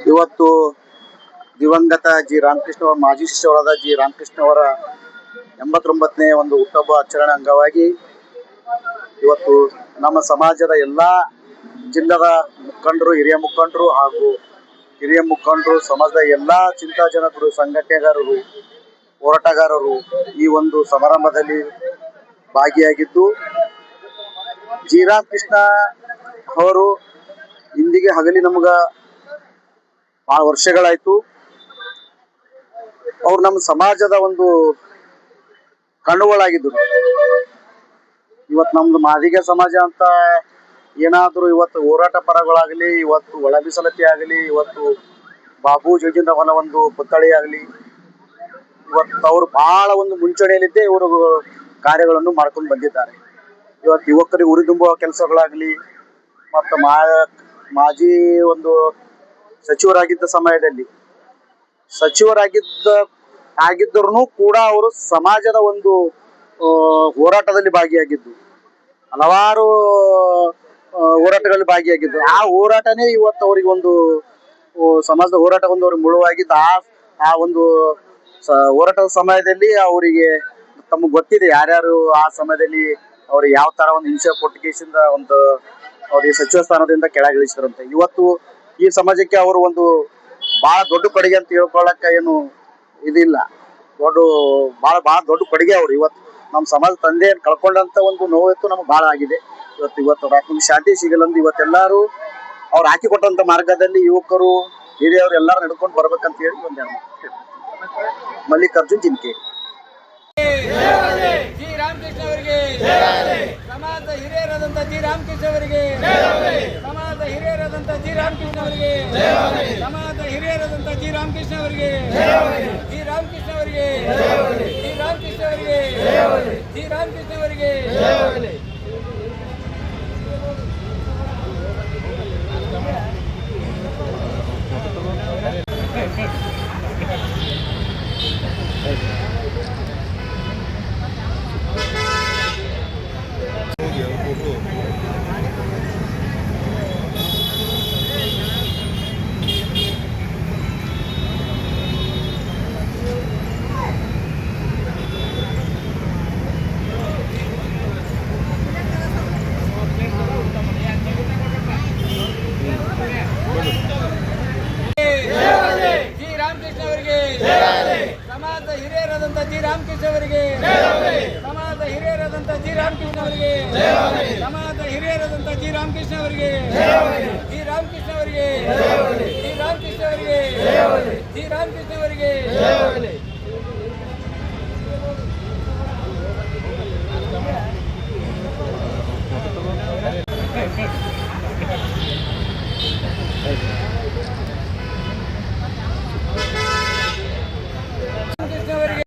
ಇವತ್ತು ದಿವಂಗತ ಜಿ ರಾಮಕೃಷ್ಣ ಅವರ ಮಾಜಿ ಶಿಷ್ಯರಾದ ಜಿ ರಾಮಕೃಷ್ಣ ಅವರ 89ನೇ ಒಂದು ಹುಟ್ಟುಹಬ್ಬ ಆಚರಣೆ ಅಂಗವಾಗಿ ಇವತ್ತು ನಮ್ಮ ಸಮಾಜದ ಎಲ್ಲ ಜಿಲ್ಲದ ಮುಖಂಡರು, ಹಿರಿಯ ಮುಖಂಡರು, ಸಮಾಜದ ಎಲ್ಲ ಚಿಂತಾಜನಕರು, ಸಂಘಟನೆಗಾರರು, ಹೋರಾಟಗಾರರು ಈ ಒಂದು ಸಮಾರಂಭದಲ್ಲಿ ಭಾಗಿಯಾಗಿದ್ದು, ಜಿ ರಾಮಕೃಷ್ಣ ಅವರು ಇಂದಿಗೆ ಹಗಲಿ ನಮ್ಗೆ ಭಾಳ ವರ್ಷಗಳಾಯ್ತು. ಅವ್ರು ನಮ್ಮ ಸಮಾಜದ ಒಂದು ಕಣ್ಣುಗಳಾಗಿದ್ದರು. ಇವತ್ತು ನಮ್ದು ಮಾದಿಗ ಸಮಾಜ ಅಂತ ಏನಾದರೂ ಇವತ್ತು ಹೋರಾಟ ಪರಗಳಾಗಲಿ, ಇವತ್ತು ಒಳ ಮೀಸಲಾತಿ ಆಗಲಿ, ಇವತ್ತು ಬಾಬು ಜಗಜೀವನ ಒಂದು ಪುತ್ಥಳಿ ಆಗಲಿ, ಇವತ್ತು ಅವರು ಬಹಳ ಒಂದು ಮುಂಚೂಣಿಯಲ್ಲಿದ್ದೇ ಇವರು ಕಾರ್ಯಗಳನ್ನು ಮಾಡ್ಕೊಂಡು ಬಂದಿದ್ದಾರೆ. ಇವತ್ತು ಯುವಕರಿಗೆ ಉರಿ ತುಂಬುವ ಕೆಲಸಗಳಾಗಲಿ, ಮತ್ತು ಮಾಜಿ ಒಂದು ಸಚಿವರಾಗಿದ್ದ ಸಮಯದಲ್ಲಿ ಆಗಿದ್ದರೂ ಕೂಡ ಅವರು ಸಮಾಜದ ಒಂದು ಹೋರಾಟದಲ್ಲಿ ಭಾಗಿಯಾಗಿದ್ದು, ಹಲವಾರು ಹೋರಾಟಗಳಲ್ಲಿ ಭಾಗಿಯಾಗಿದ್ದು. ಆ ಹೋರಾಟನೇ ಇವತ್ತು ಅವರಿಗೆ ಒಂದು ಸಮಾಜದ ಹೋರಾಟ ಒಂದು ಅವ್ರಿಗೆ ಮುಳುವಾಗಿದ್ದು. ಆ ಒಂದು ಹೋರಾಟದ ಸಮಯದಲ್ಲಿ ಅವರಿಗೆ ತಮಗೆ ಗೊತ್ತಿದೆ ಯಾರ್ಯಾರು ಆ ಸಮಯದಲ್ಲಿ ಅವ್ರಿಗೆ ಯಾವ ಥರ ಒಂದು ಹಿಂಸೆ ಕೊಟ್ಟು ಕೇಸಿಂದ ಒಂದು ಅವ್ರಿಗೆ ಸಚಿವ ಸ್ಥಾನದಿಂದ ಕೆಳಗಿಳಿಸಿದ್ರಂತೆ. ಇವತ್ತು ಈ ಸಮಾಜಕ್ಕೆ ಅವರು ಒಂದು ಭಾಳ ದೊಡ್ಡ ಕೊಡುಗೆ ಅಂತ ಹೇಳ್ಕೊಳ್ಳೋಕೆ ಏನು ಇದಿಲ್ಲ. ಭಾಳ ದೊಡ್ಡ ಕೊಡುಗೆ ಅವರು. ಇವತ್ತು ನಮ್ಮ ಸಮಾಜ ತಂದೆಯನ್ನು ಕಳ್ಕೊಂಡಂಥ ಒಂದು ನೋವಿತ್ತು ನಮ್ಗೆ ಭಾಳ ಆಗಿದೆ. ಇವತ್ತು ನಮ್ಗೆ ಶಾಂತಿ ಸಿಗಲ್ಲಂದು ಇವತ್ತೆಲ್ಲರೂ ಅವ್ರು ಹಾಕಿಕೊಟ್ಟಂಥ ಮಾರ್ಗದಲ್ಲಿ ಯುವಕರು, ಹಿರಿಯವರು ಎಲ್ಲರೂ ನಡ್ಕೊಂಡು ಬರ್ಬೇಕಂತ ಹೇಳಿ ಒಂದೆರಡು ಮಲ್ಲಿಕಾರ್ಜುನ್ ಜಿನ್ಕೇರಿ. ಜಿ ರಾಮಕೃಷ್ಣ ಅವರಿಗೆ, ಸಮಾಜದ ಹಿರಿಯರಾದಂಥ ಜಿ ರಾಮಕೃಷ್ಣ ಅವರಿಗೆ, ಸಮಾಜದ ಹಿರಿಯರಾದಂಥ ಜಿ ರಾಮಕೃಷ್ಣ ಅವರಿಗೆ, ಸಮಾಜದ ಹಿರಿಯರಾದಂಥ ಜಿ ರಾಮಕೃಷ್ಣ ಅವರಿಗೆ, ಜಿ ರಾಮಕೃಷ್ಣ ಅವರಿಗೆ, ಜಿ ರಾಮಕೃಷ್ಣ ಅವರಿಗೆ, ಜಿ ರಾಮಕೃಷ್ಣ ಅವರಿಗೆ. ಸಮಾಜದ ಹಿರಿಯರಾದಂಥ ಜಿ ರಾಮಕೃಷ್ಣ ಅವರಿಗೆ, ಸಮಾಜದ ಹಿರಿಯರಾದಂಥ ಜಿ ರಾಮಕೃಷ್ಣ ಅವರಿಗೆ, ಸಮಾಜದ ಹಿರಿಯರಾದಂಥ ಜಿ ರಾಮಕೃಷ್ಣ ಅವರಿಗೆ, ಜಿ ರಾಮಕೃಷ್ಣ ಅವರಿಗೆ, ಜಿ ರಾಮಕೃಷ್ಣ ಅವರಿಗೆ, ಜಿ ರಾಮಕೃಷ್ಣ ಅವರಿಗೆ.